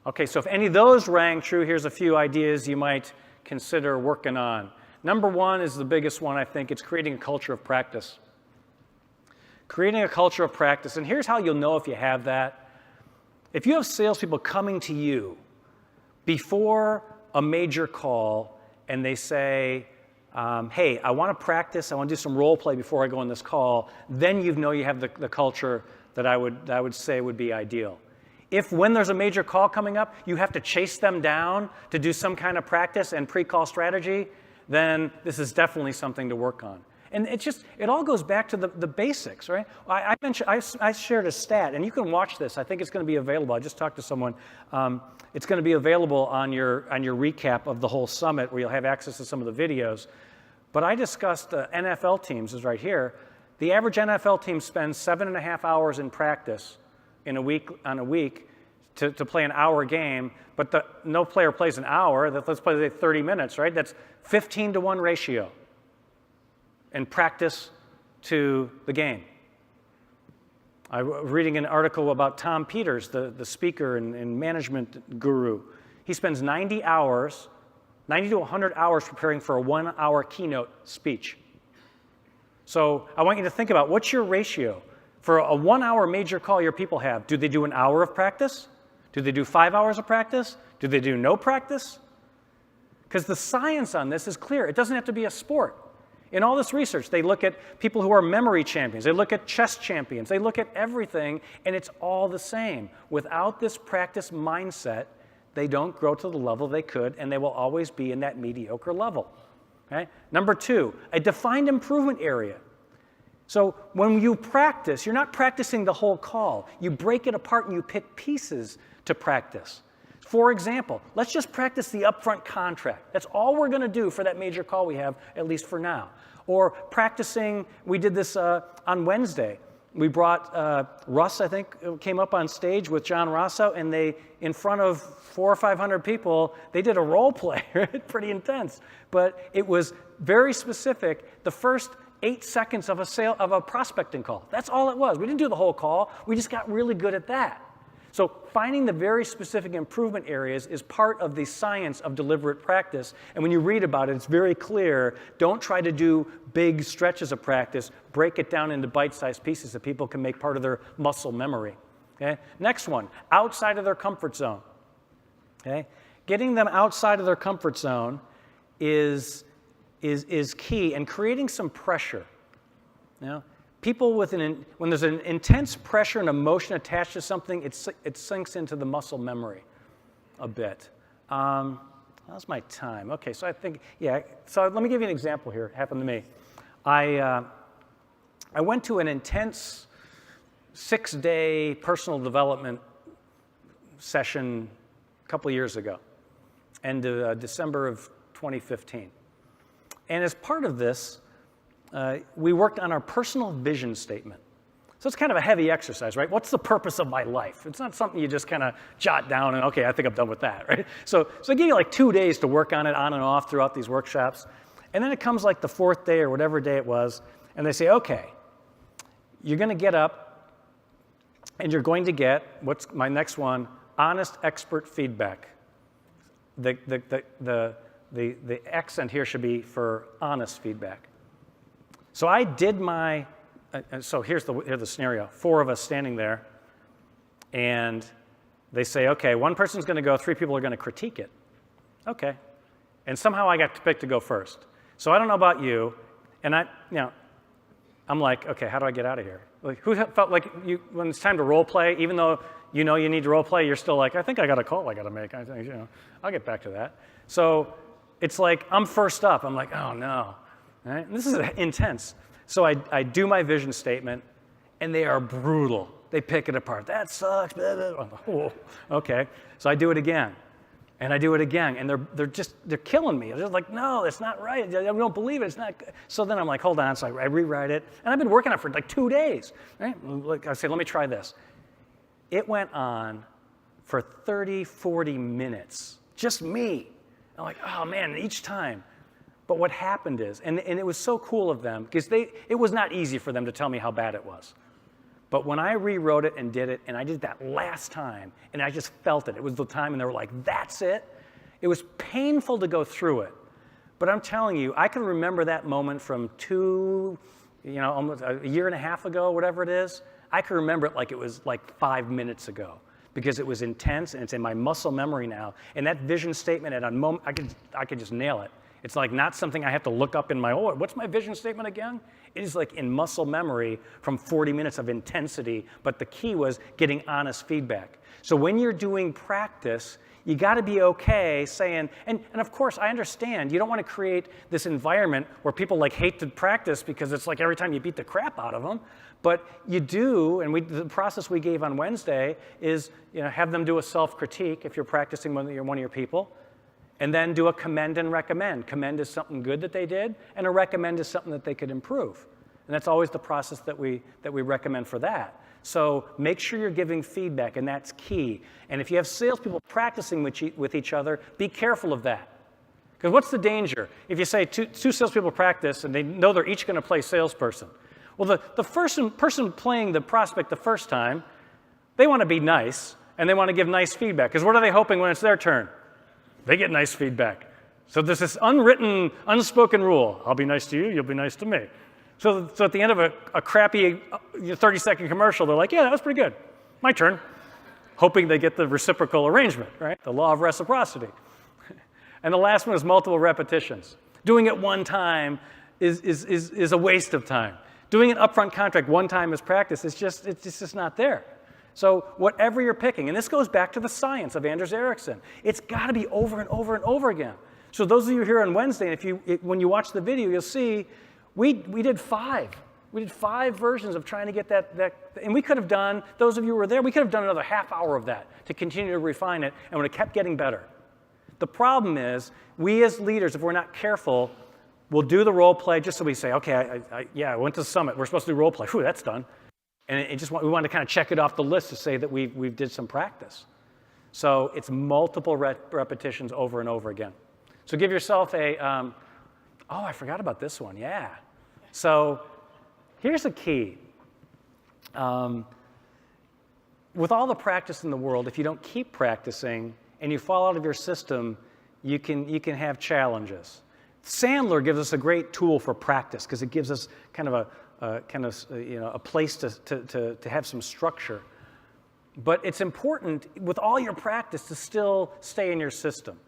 Okay, so if any of those rang true, here's a few ideas you might consider working on. Number one is the biggest one, I think. It's creating a culture of practice. Creating a culture of practice. And here's how you'll know if you have that. If you have salespeople coming to you before a major call and they say, hey, I want to practice, I want to do some role play before I go on this call, then you know you have the culture that I would say would be ideal. If when there's a major call coming up, you have to chase them down to do some kind of practice and pre-call strategy, then this is definitely something to work on. And it all goes back to the basics, right? I shared a stat, and you can watch this. I think it's going to be available. I just talked to someone. It's going to be available on your recap of the whole summit, where you'll have access to some of the videos. But I discussed NFL teams, is right here. The average NFL team spends 7.5 hours in practice on a week to play an hour game, but no player plays an hour. Let's play 30 minutes, right? That's 15-to-1 ratio in practice to the game. I was reading an article about Tom Peters, the speaker and management guru. He spends 90 to 100 hours preparing for a 1-hour keynote speech. So I want you to think about, what's your ratio? For a 1-hour major call your people have, do they do an hour of practice? Do they do 5 hours of practice? Do they do no practice? Because the science on this is clear. It doesn't have to be a sport. In all this research, they look at people who are memory champions. They look at chess champions. They look at everything, and it's all the same. Without this practice mindset, they don't grow to the level they could, and they will always be in that mediocre level. Okay? Number two, a defined improvement area. So when you practice, you're not practicing the whole call. You break it apart and you pick pieces to practice. For example, let's just practice the upfront contract. That's all we're going to do for that major call we have, at least for now. Or practicing, we did this on Wednesday. We brought Russ, I think, came up on stage with John Rosso, and they, in front of 400 or 500 people, they did a role play, right? Pretty intense. But it was very specific. The first 8 seconds of a prospecting call. That's all it was. We didn't do the whole call. We just got really good at that. So finding the very specific improvement areas is part of the science of deliberate practice. And when you read about it, it's very clear. Don't try to do big stretches of practice. Break it down into bite-sized pieces that people can make part of their muscle memory. Okay? Next one, outside of their comfort zone. Okay? Getting them outside of their comfort zone is key, and creating some pressure. You know? People when there's an intense pressure and emotion attached to something, it sinks into the muscle memory a bit. How's my time? Okay, so I think, yeah, so let me give you an example here. It happened to me. I went to an intense 6-day personal development session a couple of years ago, end of December of 2015. And as part of this, we worked on our personal vision statement. So it's kind of a heavy exercise, right? What's the purpose of my life? It's not something you just kind of jot down and, okay, I think I'm done with that, right? So I give you like 2 days to work on it on and off throughout these workshops. And then it comes like the 4th day or whatever day it was, and they say, okay, you're going to get up and you're going to get, what's my next one, honest expert feedback. The accent here should be for honest feedback. So I did so here's the scenario. 4 of us standing there, and they say, okay, 1 person's going to go, 3 people are going to critique it. Okay. And somehow I got picked to go first. So I don't know about you, and I'm like, okay, how do I get out of here? Like, who felt like when it's time to role play, even though you know you need to role play, you're still like, I think I got a call I got to make. I think, I'll get back to that. So it's like I'm first up. I'm like, oh no. Right? And this is intense. So I do my vision statement, and they are brutal. They pick it apart. That sucks. Blah, blah, blah. Oh, okay. So I do it again, and I do it again, and they're killing me. They're just like, no, it's not right. We don't believe it. It's not. So then I'm like, hold on. So I rewrite it, and I've been working on it for like 2 days. Right? Like I say, let me try this. It went on for 30, 40 minutes, just me. I'm like, oh man, each time. But what happened is, and it was so cool of them, because it was not easy for them to tell me how bad it was. But when I rewrote it and did it, and I did that last time, and I just felt it. It was the time, and they were like, that's it. It was painful to go through it. But I'm telling you, I can remember that moment from almost a year and a half ago, whatever it is. I can remember it like it was like 5 minutes ago because it was intense, and it's in my muscle memory now. And that vision statement, at a moment, I could just nail it. It's like not something I have to look up in my, what's my vision statement again? It is like in muscle memory from 40 minutes of intensity, but the key was getting honest feedback. So when you're doing practice, you got to be okay saying, and of course, I understand, you don't want to create this environment where people like hate to practice because it's like every time you beat the crap out of them, but you do, and the process we gave on Wednesday is have them do a self-critique if you're practicing one of your people, and then do a commend and recommend. Commend is something good that they did, and a recommend is something that they could improve. And that's always the process that we recommend for that. So make sure you're giving feedback, and that's key. And if you have salespeople practicing with each other, be careful of that. Because what's the danger? If you say two salespeople practice, and they know they're each going to play salesperson. Well, the person playing the prospect the first time, they want to be nice, and they want to give nice feedback. Because what are they hoping when it's their turn? They get nice feedback. So there's this unwritten, unspoken rule. I'll be nice to you, you'll be nice to me. So at the end of a crappy 30-second commercial, they're like, yeah, that was pretty good. My turn. Hoping they get the reciprocal arrangement, right? The law of reciprocity. And the last one is multiple repetitions. Doing it one time is a waste of time. Doing an upfront contract one time as practice, it's just not there. So whatever you're picking, and this goes back to the science of Anders Ericsson, it's got to be over and over and over again. So those of you here on Wednesday, when you watch the video, you'll see we did 5. We did 5 versions of trying to get that, and we could have done, those of you who were there, we could have done another half hour of that to continue to refine it, and would have kept getting better. The problem is, we as leaders, if we're not careful, we'll do the role play just so we say, okay, I went to the summit, we're supposed to do role play. Whew, that's done. And we want to kind of check it off the list to say that we did some practice. So it's multiple repetitions over and over again. So give yourself I forgot about this one, yeah. So here's the key. With all the practice in the world, if you don't keep practicing and you fall out of your system, you can have challenges. Sandler gives us a great tool for practice because it gives us kind of a place to have some structure. But it's important with all your practice to still stay in your system.